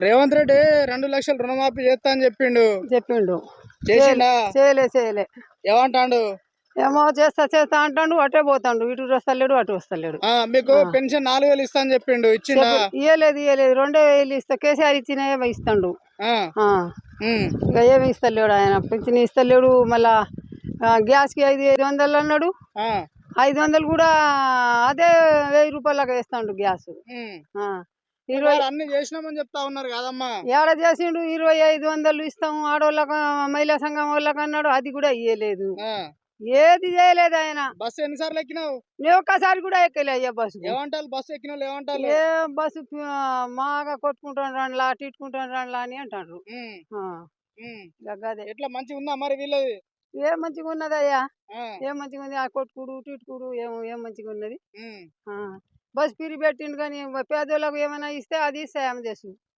రేవంత్ రెడ్డి 2 లక్షలు రుణమాఫీ చేస్తా అని చెప్పిండు చేసిండా? చేయలే ఏమంటాడు? ఏమో చేస్తా అంటాడు, అటే పోతాడు, ఇటు వస్తలేడు అటు వస్తలేడు. మీకు పెన్షన్ 4,000 ఇస్తా అని ఇచ్చిండా? ఇయ్యలేదు 2,000 ఇస్తా, కేసీఆర్ ఇచ్చినా ఇస్తాడు. ఇక ఏమి ఇస్తలేడు ఆయన, పింఛన్ ఇస్తలేడు. మళ్ళా గ్యాస్ కి 500 అన్నాడు, 500 కూడా అదే 1000 రూపాయలకు వేస్తాడు గ్యాస్. అన్ని చేసినామని చెప్తా ఉన్నారు కదమ్మా. ఏడ చేసిండు? 2,500 ఇస్తాము ఆడవాళ్ళకు, మహిళా సంఘం వాళ్ళకి అన్నాడు, అది కూడా ఇయ్యలేదు. ఏది చేయలేదు ఆయన. బస్సు ఎన్నిసార్లు ఎక్కినావు? నేను ఒక్కసారి కూడా ఎక్కలే అయ్యా బస్సు. ఏమంటారు బస్సు ఎక్కిన వాళ్ళు? ఏమంటారు? ఏ బస్సు మాగా కొట్టుకుంటాను రండ్లా, తిట్టుకుంటాను రండ్లా అని అంటారు. ఎట్లా మంచిగా ఉందా మరి వీళ్ళది? ఏం మంచిగా ఉన్నదయ్యా, ఏం మంచిగా ఉంది? ఆ కొట్టుకుడు తిట్టుకుడు ఏం మంచిగా ఉన్నది? బస్ పిరి పెట్టిండు కానీ పేదోళ్ళకు ఏమైనా ఇస్తే అది సాయం చేసు.